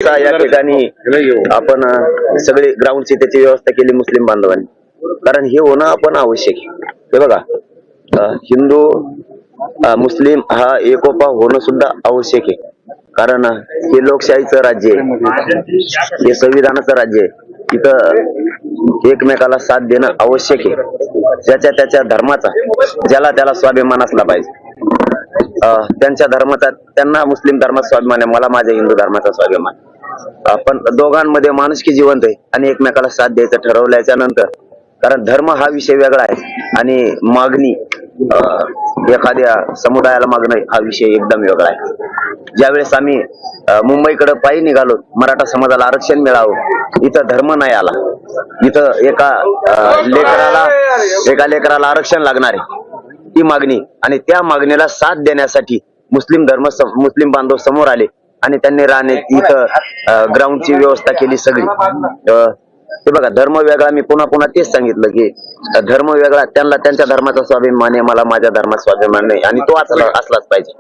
सहसा या ठिकाणी आपण सगळी ग्राउंडची त्याची व्यवस्था केली मुस्लिम बांधवांनी, कारण हे होणं आपण आवश्यक आहे. हे बघा, हिंदू मुस्लिम हा एकोपा होणं सुद्धा आवश्यक आहे, कारण हे लोकशाहीचं राज्य आहे, हे संविधानाचं राज्य आहे. इथं एकमेकाला साथ देणं आवश्यक आहे. ज्याच्या त्याच्या धर्माचा ज्याला त्याला स्वाभिमान असला पाहिजे. त्यांच्या धर्माचा त्यांना मुस्लिम धर्मात स्वाभिमान आहे, मला माझ्या हिंदू धर्माचा स्वाभिमान. आपण दोघांमध्ये माणुसकी जिवंत आहे आणि एकमेकाला साथ द्यायचं ठरवल्याच्या नंतर, कारण धर्म हा विषय वेगळा आहे आणि मागणी एखाद्या समुदायाला मागणं हा विषय एकदम वेगळा आहे. ज्यावेळेस आम्ही मुंबईकडे पायी निघालो, मराठा समाजाला आरक्षण मिळावं, इथं धर्म नाही आला. इथं एका लेकराला आरक्षण लागणार आहे, ती मागणी, आणि त्या मागणीला साथ देण्यासाठी मुस्लिम बांधव समोर आले आणि त्यांनी इथं ग्राउंडची व्यवस्था केली सगळी. ते बघा, धर्म वेगळा, मी पुन्हा तेच सांगितलं की धर्म वेगळा, त्यांना त्यांच्या धर्माचा स्वाभिमान आहे, मला माझ्या धर्माचा स्वाभिमान नाही, आणि तो असलाच पाहिजे.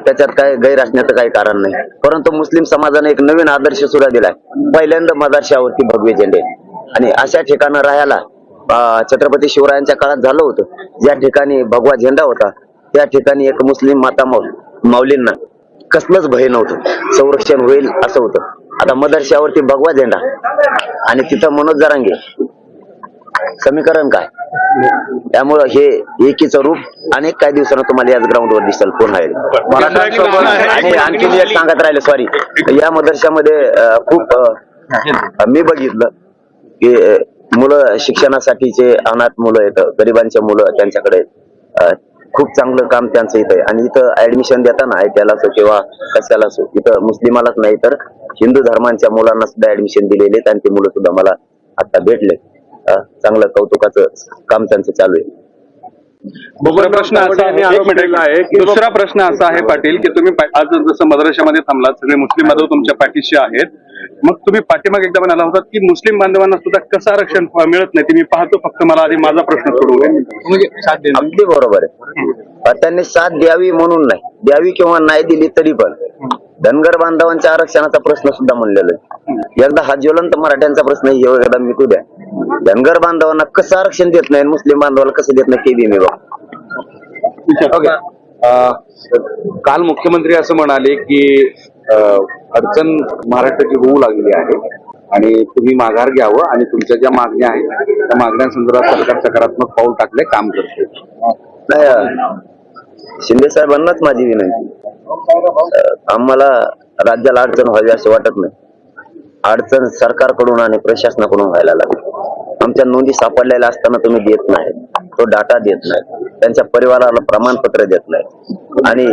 त्याच्यात काय गैर असण्याचं काही कारण नाही. परंतु मुस्लिम समाजाने एक नवीन आदर्श सुद्धा दिलाय. पहिल्यांदा मदरशावरती भगवे झेंडे, आणि अशा ठिकाणी राहायला छत्रपती शिवरायांच्या काळात झालं होतं. ज्या ठिकाणी भगवा झेंडा होता त्या ठिकाणी एक मुस्लिम माता माऊलींना कसलंच भय नव्हतं, संरक्षण होईल असं होतं. आता मदरशावरती भगवा झेंडा आणि तिथं मनोज जरांगे, समीकरण काय? त्यामुळं हे एकीचं रूप अनेक काही दिवसांना तुम्हाला याच ग्राउंडवर दिसेल. पुन्हा आणि आणखी एक सांगत राहिले, सॉरी, या मदरशामध्ये खूप मी बघितलं की मुलं शिक्षणासाठीचे अनाथ मुलं येतं, गरिबांचे मुलं, त्यांच्याकडे खूप चांगलं काम त्यांचं इथं आहे. आणि इथं ऍडमिशन देताना ITI असो किंवा कशाला असो, इथं मुस्लिमालाच नाही तर हिंदू धर्मांच्या मुलांना सुद्धा ऍडमिशन दिलेले, त्यांची मुलं सुद्धा मला आता भेटले. चांगलं कौतुकाचं काम त्यांचं चालू आहे. दुसरा प्रश्न असा आहे पाटील, की तुम्ही आज जसं मदरशामध्ये थांबलात, सगळे मुस्लिम बांधव तुमच्या पाठीशी आहेत, मग तुम्ही पाठीमागे एकदा म्हणाला होता की मुस्लिम बांधवांना सुद्धा कसं आरक्षण मिळत नाही, ते मी पाहतो, फक्त मला आधी माझा प्रश्न सोडवू दे. म्हणजे अगदी बरोबर आहे, त्यांनी साथ द्यावी म्हणून नाही, द्यावी किंवा नाही दिली तरी पण धनगर बांधवांच्या आरक्षणाचा प्रश्न सुद्धा म्हणलेला आहे. एकदा हा ज्वलंत मराठ्यांचा प्रश्न एकदा मिटू द्या. धनगर बांधवांना कसं आरक्षण देत नाही, मुस्लिम बांधवाला कसं देत नाही, ते बी मी बघ. काल मुख्यमंत्री असं म्हणाले की अडचण महाराष्ट्राची होऊ लागली आहे आणि तुम्ही माघार घ्यावं आणि तुमच्या ज्या मागण्या आहेत त्या मागण्यांसंदर्भात सरकार सकारात्मक पाऊल टाकले, काम करते. शिंदे साहेबांनाच माझी विनंती, आम्हाला राज्याला अडचण व्हावी असे वाटत नाही. अडचण सरकारकडून आणि प्रशासनाकडून व्हायला लागली. आमच्या नोंदी सापडलेल्या असताना तुम्ही देत नाही, तो डाटा देत नाही, त्यांच्या परिवाराला प्रमाणपत्र देत नाही, आणि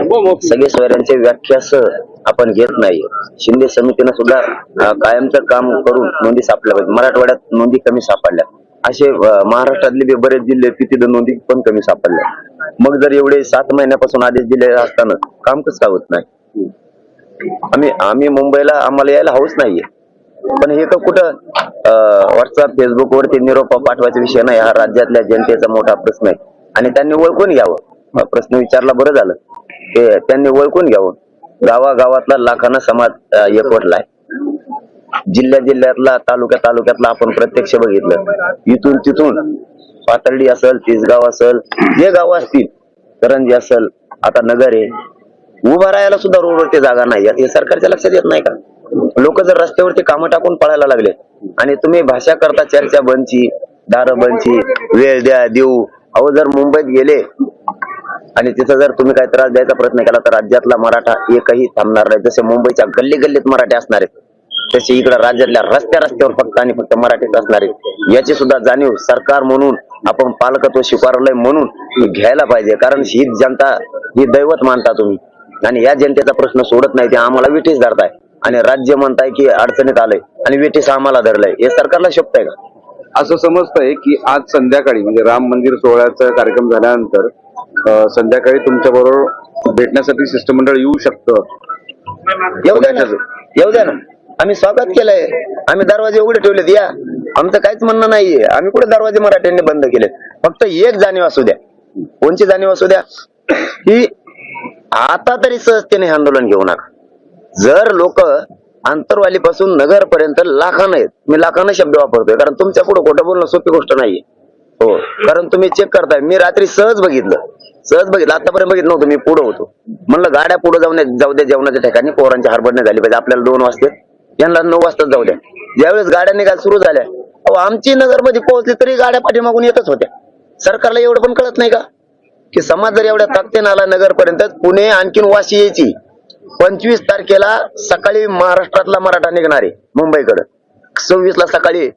सगळे सोयऱ्यांचे व्याख्यास आपण घेत नाही. शिंदे समितीनं सुद्धा कायमचं काम करून नोंदी सापडल्या पाहिजे. मराठवाड्यात नोंदी कमी सापडल्या, असे महाराष्ट्रातले बरेच जिल्हे तिथे नोंदी पण कमी सापडल्या. मग जर एवढे 7 महिन्यापासून आदेश दिले असताना काम कसं होत नाही? आम्ही मुंबईला आम्हाला यायला हौस नाहीये, पण हे तर कुठं व्हॉट्सअप फेसबुक वरती निरोप पाठवायचा विषय नाही. हा राज्यातल्या जनतेचा मोठा प्रश्न आहे आणि त्यांनी ओळखून घ्यावं. प्रश्न विचारला बरं झालं, ते त्यांनी ओळखून घ्यावं. गावागावातला लाखांना समाज एकवटलाय, जिल्ह्यातला तालुक्यातला आपण प्रत्यक्ष बघितलं. इथून तिथून पातर्डी असेल, तिसगाव असेल, जे गाव असतील, करंजी असेल, आता नगर आहे, उभा राहायला सुद्धा रोडवरती जागा नाही. हे सरकारच्या लक्षात येत नाही का? लोक जर रस्त्यावरती कामं टाकून पळायला लागले आणि तुम्ही भाषा करता चर्चा बंदची, दारं बंदची, वेळ द्या देऊ. अहो, जर मुंबईत गेले आणि तिथं जर तुम्ही काही त्रास द्यायचा प्रयत्न केला तर राज्यातला मराठा एकही थांबणार नाही. जसे मुंबईच्या गल्लीत मराठी असणार आहेत, तसे इकडे राज्यातल्या रस्त्यावर फक्त आणि फक्त मराठीच असणार आहेत. याची सुद्धा जाणीव सरकार म्हणून, आपण पालकत्व स्वीकारलंय म्हणून घ्यायला पाहिजे. कारण ही जनता ही दैवत मानता तुम्ही, आणि या जनतेचा प्रश्न सोडत नाही. ते आम्हाला विठीस धरताय आणि राज्य म्हणताय की अडचणीत आलंय आणि विठीस आम्हाला धरलंय. हे सरकारला शोभतंय का? असं समजतंय की आज संध्याकाळी म्हणजे राम मंदिर सोहळ्याचा कार्यक्रम झाल्यानंतर संध्याकाळी तुमच्या बरोबर भेटण्यासाठी शिष्टमंडळ येऊ शकतं. येऊ द्या ना, आम्ही स्वागत केलंय, आम्ही दरवाजे उघडे ठेवलेत. या, आमचं काहीच म्हणणं नाहीये. आम्ही कुठे दरवाजे मराठ्यांनी बंद केले. फक्त एक जाणीव असू द्या. कोणची जाणीव असू द्या? की आता तरी सहजतेने आंदोलन घेऊ नका. जर लोक आंतरवालीपासून नगरपर्यंत लाखानं आहेत, मी लाखानं शब्द वापरतोय कारण तुमच्या पुढे खोटं बोलणं सोपी गोष्ट नाहीये. हो, कारण तुम्ही चेक करताय. मी रात्री सहज बघितलं आतापर्यंत बघितलं नव्हतं. मी पुढे होतो, म्हणलं गाड्या पुढे जाऊ द्या जेवणाच्या ठिकाणी, पोरांची हडबड नाही झाली पाहिजे. आपल्याला 2 वाजते, यांना 9 वाजता जाऊ द्या. ज्यावेळेस गाड्या निघायला सुरू झाल्या, आमची नगरमध्ये पोहोचली तरी गाड्या पाठीमागून येतच होत्या. सरकारला एवढं पण कळत नाही का की समाज जर एवढ्या ताकदीने आला नगरपर्यंत, पुणे आणखीन वाशी यायची 25 तारखेला सकाळी महाराष्ट्रातला मराठा निघणारे मुंबईकडे, 26 ला सकाळी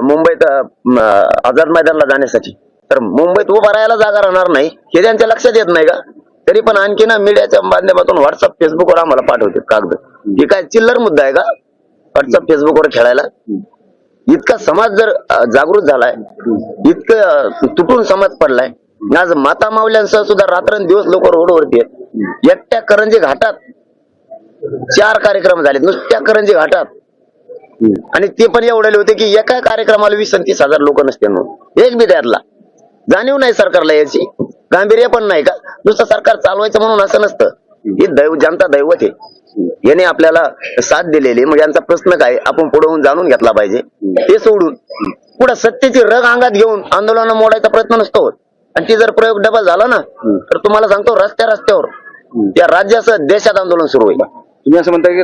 मुंबईत आझाद मैदानला जाण्यासाठी. तर मुंबईत उभा राहायला जागा राहणार नाही हे त्यांच्या लक्षात येत नाही का? तरी पण आणखी ना मीडियाच्या माध्यमातून व्हॉट्सअप फेसबुकवर आम्हाला पाठवते कागद. ही काय चिल्लर मुद्दा आहे का व्हॉट्सअप फेसबुकवर खेळायला? इतका समाज जर जागृत झालाय, इतकं तुटून समाज पडलाय. आज माता माऊल्यांसह सुद्धा रात्रंदिवस लोक रोडवरती आहेत. एकट्या करंजी घाटात 4 कार्यक्रम झाले नुसत्या करंजी घाटात, आणि ते पण एवढे होते की एका कार्यक्रमाला 20-30 हजार लोक नसते म्हणून. एक बी त्यातला जाणीव नाही सरकारला, याची गांभीर्य पण नाही का? नुसतं सरकार चालवायचं म्हणून असं नसतं. ही जनता दैवत आहे, याने आपल्याला साथ दिलेली. मग यांचा प्रश्न काय आपण पुढे होऊन जाणून घेतला पाहिजे. ते सोडून पुढे सत्तेची रग अंगात घेऊन आंदोलन मोडायचा प्रयत्न नसतो. आणि ती जर प्रयोग डबल झाला ना, तर तुम्हाला सांगतो रस्त्यावर त्या राज्याचं देशात आंदोलन सुरू होईल. तुम्ही असं म्हणताय की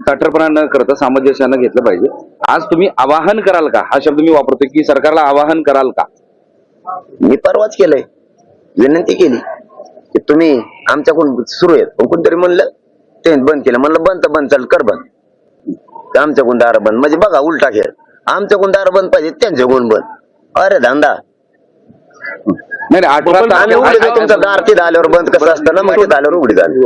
ताठरपणा न करता सामंजस्यानं घेतलं पाहिजे. आज तुम्ही आवाहन कराल का, हा शब्द मी वापरतोय, की सरकारला आवाहन कराल का? मी परवाच केलंय, विनंती केली की तुम्ही आमच्याकडून सुरू आहेत. पण कोणतरी म्हणलं ते बंद केलं. म्हणलं बंद तर बंद, चल कर बंद. आमच्याकडून दार बंद म्हणजे बघा उलटा खेळ. आमच्याकडून दार बंद पाहिजे, त्यांच्याकडून बंद. अरे धंदा नाही 18 आम्ही उघडी देऊ, तुमचं दार तिथं आल्यावर बंद कसं असतं ना, मग तिथं आल्यावर उघडी झाली.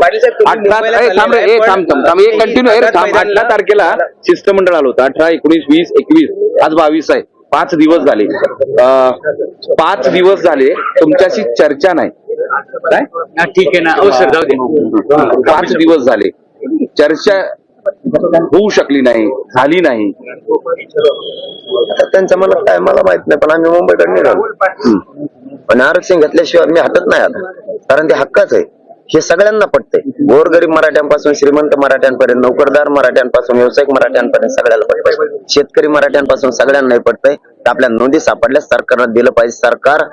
18 तारखेला शिष्टमंडळ आलं होतं. 18, 19, 20, 21, आज 22 आहे. 5 दिवस झाले. 5 दिवस झाले तुमच्याशी चर्चा नाही. काय ठीक आहे ना, हो सर, जाऊ दे. 5 दिवस झाले चर्चा होऊ शकली नाही, झाली नाही. आता त्यांच्या मनात काय मला माहित नाही, पण आम्ही मुंबईकडे निघालो. पण आरक्षण घेतल्याशिवाय मी हटत नाही आता, कारण ते हक्काच आहे. हे सगळ्यांना पटतंय. गोरगरीब मराठ्यांपासून श्रीमंत मराठ्यांपर्यंत, नोकरदार मराठ्यांपासून व्यावसायिक मराठ्यांपर्यंत सगळ्याला पटतंय. शेतकरी मराठ्यांपासून सगळ्यांनाही पटतंय. आपल्या नोंदी सापडल्या, सरकारनं दिलं पाहिजे. सरकार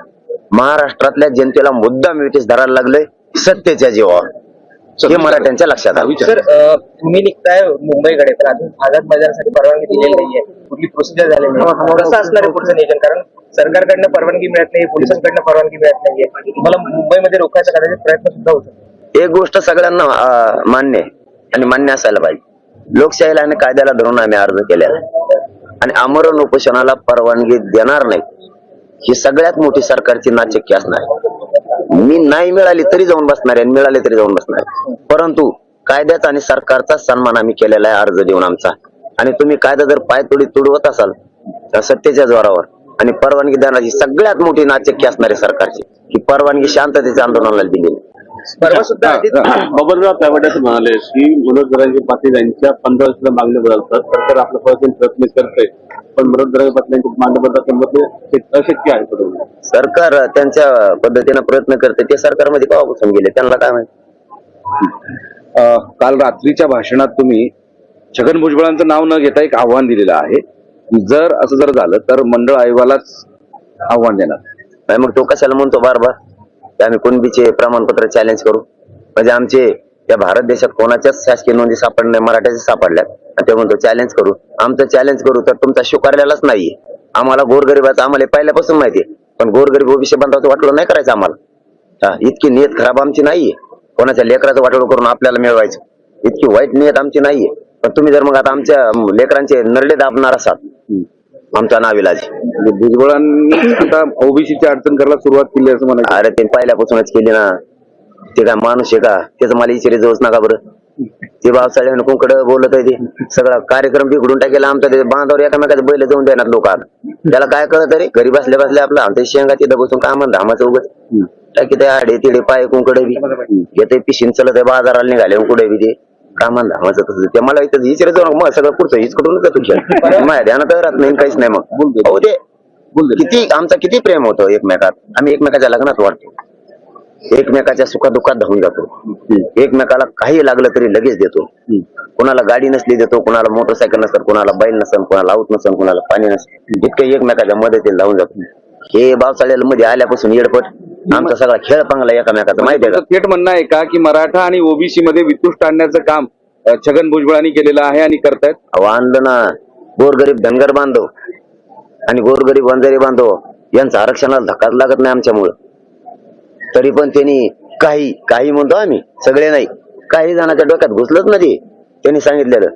महाराष्ट्रातल्या जनतेला मुद्दाम विटीस धरायला लागलंय सत्तेच्या जीवावर. हे मराठ्यांच्या लक्षात आलं. सर, तुम्ही निघताय मुंबईकडे, तर अजून आझाद मैदानासाठी परवानगी दिलेली नाहीये, कुठली प्रोसिजर झालेली नाही. कसं असणार आहे पुढचं नियोजन? कारण सरकारकडनं परवानगी मिळत नाही, पोलिसांकडनं परवानगी मिळत नाहीये. तुम्हाला मुंबईमध्ये रोखायचा कदाचित प्रयत्न सुद्धा होतो. एक गोष्ट सगळ्यांना मान्य आहे आणि मान्य असायला पाहिजे. लोकशाहीला आणि कायद्याला धरून आम्ही अर्ज केलेला आणि आमरण उपोषणाला परवानगी देणार नाही. ही सगळ्यात मोठी सरकारची नाचक्की असणार आहे. मी नाही मिळाली तरी जाऊन बसणार आहे, मिळाले तरी जाऊन बसणार आहे. परंतु कायद्याचा आणि सरकारचा सन्मान आम्ही केलेला आहे अर्ज देऊन आमचा. आणि तुम्ही कायदा जर पायतोडी तुडवत असाल सत्तेच्या जोरावर आणि परवानगी देणारी सगळ्यात मोठी नाचक्की असणार आहे सरकारची. ही परवानगी शांततेच्या आंदोलनाला दिलेली. परवा सुद्धा बबनराव तायवाडे असं म्हणाले की मनोज जरांगे पाटील यांच्या 15 वर्षाला मागण्या बदलतात. सरकार आपलं प्रयत्न करतंय, पण मनोज जरांगे पाटील यांची मागण्या बदलतात अशक्य आहे. सरकार त्यांच्या पद्धतीने प्रयत्न करते. ते सरकारमध्ये केव्हापासून गेले त्यांना काय माहिती. काल रात्रीच्या भाषणात तुम्ही छगन भुजबळांचं नाव न घेता एक आव्हान दिलेलं आहे. जर असं झालं तर मंडळ आयोगालाच आव्हान देणार नाही. मग तो कशाला म्हणतो बार आम्ही कुणबीचे प्रमाणपत्र चॅलेंज करू? म्हणजे आमचे या भारत देशात कोणाच्याच शासकीय नोंदी सापडल्या, मराठ्याच्या सापडल्यात, आणि ते म्हणतो चॅलेंज करू. आमचं चॅलेंज करू तर तुमचा स्वीकारलेलाच नाहीये. आम्हाला गोरगरिबाचं आम्हाला पहिल्यापासून माहितीये, पण गोरगरीब ओबीसी बांधवाचं वाटलं नाही करायचं आम्हाला. इतकी नियत खराब आमची नाहीये. कोणाच्या लेकराचं वाटोळ करून आपल्याला मिळवायचं इतकी वाईट नियत आमची नाहीये. पण तुम्ही जर मग आता आमच्या लेकरांचे नरडे दाबणार असाल आमच्या नाविलाजी. भुजबळांनी आता ओबीसीची अडचण करायला सुरुवात केली असं म्हणायचं. अरे ते पहिल्यापासूनच केली ना. ते काय माणूस आहे का? त्याचं मला इचारी जाऊच नका बरं. ते पावसाळ्यानं कोणकडे बोलत आहे. ते सगळा कार्यक्रम बिघडून टाकेला आमचा. ते बांधावर एकामेकाचे बैल जाऊन देणार लोक. त्याला काय कळत रे? घरी बसल्या बसल्या आपलं आमच्या शेंगा तिथं बसून काय म्हणत आम्हाचं उगत टाकी ते आडे तिडे पाय कुंकडे बी येते पिशीन चलत आहे बाजाराला निघाले कुठे बी ते काय म्हणलं आम्हाचं तसं. ते मला इथं इचारे जाऊ मग सगळं पुढचं हिचकडून तुमच्या माझ्या ध्यानात राहत नाही काहीच नाही. मग हो ते किती आमचा किती प्रेम होतं एकमेकात. आम्ही एकमेकाच्या लग्नात वाटतो. एकमेकाच्या सुखादुखात धावून जातो. एकमेकाला काही लागलं तरी लगेच देतो. कोणाला गाडी नसली देतो, कोणाला मोटरसायकल नसेल, कोणाला बैल नसेल, कोणाला आऊत नसेल, कोणाला पाणी नसेल, इतकं एकमेकाच्या मदतीला धावून जातो. हे पावसाळ्याला मध्ये आल्यापासून येडपट आमचा सगळा खेळ पांगला एकमेकाचा, माहिती आहे का? थेट म्हणणं आहे का की मराठा आणि ओबीसी मध्ये वितुष्ट आणण्याचं काम छगन भुजबळांनी केलेलं आहे आणि करतायत? अहो आणलं ना. गोरगरीब धनगर बांधव आणि गोरगरीब वंजारी बांधव यांचं आरक्षणाला धक्काच लागत नाही आमच्यामुळं. तरी पण त्यांनी काही म्हणतो आम्ही, सगळे नाही, काही जणांच्या डोक्यात घुसलंच नाही त्यांनी सांगितलेलं.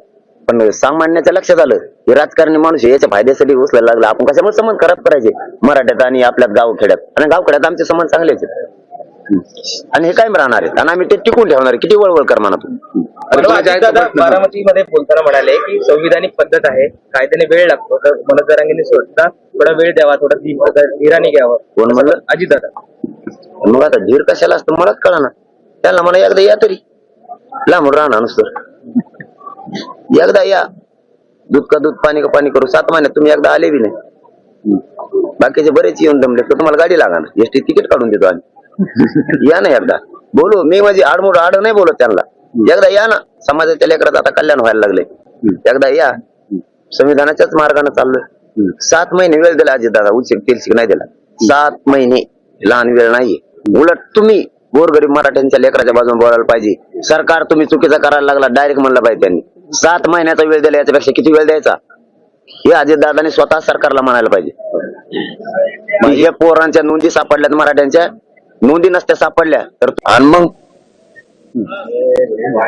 पण सामान्याच्या लक्षात आलं हे राजकारणी माणूस याच्या फायद्यासाठी घुसलायला लागला. आपण कशामुळे संबंध खराब करायचे मराठ्यात आणि आपल्यात गावखेड्यात? आणि गावखेड्यात आमचे संबंध चांगलेच आहेत आणि हे कायम राहणार आहेत आणि आम्ही ते टिकून ठेवणार आहे. किती वळवळ कर म्हणा तू. दादा बारामतीमध्ये बोलताना म्हणाले की संविधानिक पद्धत आहे, कायद्याने वेळ लागतो, तर मनोज जरांगेंनी सुद्धा थोडा वेळ द्यावा, थोडा धीराने घ्यावं. कोण म्हणलं? अजितदादा. मग आता धीर कशाला असतं मलाच कळा ना. त्याला मला एकदा या तरी लांबून राहणार नुसतं. एकदा या, दूध का दूध पाणी का पाणी करू. 7 महिन्यात तुम्ही एकदा आले बी नाही. बाकीचे बरेच येऊन जमले तर तुम्हाला गाडी लागणार, एसटी तिकीट काढून देतो आम्ही. या ना एकदा बोलू. मी म्हणजे आडमोड आड नाही बोलत त्यांना. एकदा या ना, समाजाच्या लेकरात आता कल्याण व्हायला लागले. एकदा या, संविधानाच्याच मार्गाने चाललोय. 7 महिने वेळ दिला अजितदादा, उचित तेलशिक नाही दिला. 7 महिने लहान वेळ नाहीये. उलट तुम्ही गोरगरीब मराठ्यांच्या लेकराच्या बाजूने बोलायला पाहिजे. सरकार तुम्ही चुकीचा करायला लागला डायरेक्ट म्हणलं पाहिजे त्यांनी. 7 महिन्याचा वेळ दिला, याच्यापेक्षा किती वेळ द्यायचा हे अजितदादांनी स्वतः सरकारला म्हणायला पाहिजे. हे पोरांच्या नोंदी सापडल्यात, मराठ्यांच्या नोंदी नसत्या सापडल्या तर. आणि मग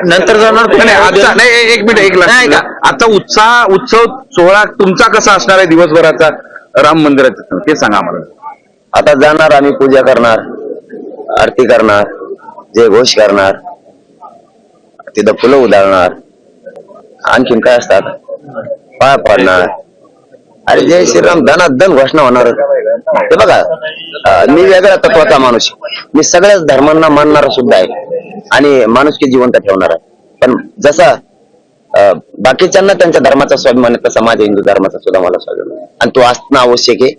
नंतर जाणार नाही, एक मिनिट, आता उत्सव सोहळा तुमचा कसा असणार आहे दिवसभराचा राम मंदिराचा ते सांगा आम्हाला. आता जाणार आम्ही, पूजा करणार, आरती करणार, जयघोष करणार, तिथं फुलं उधळणार, आणखीन काय असतात, पाय पडणार. अरे जय श्रीराम धनाधन घोषणा होणार. ते बघा, मी वेगळ्या तत्वाचा माणूस, मी सगळ्याच धर्मांना मानणारा सुद्धा आहे आणि माणुसकी जिवंत ठेवणार आहे. पण जसा बाकीच्यांना त्यांच्या धर्माचा स्वाभिमान आहे तसा माझ्या हिंदू धर्माचा सुद्धा मला स्वाभिमान आहे आणि तो असणं आवश्यक आहे.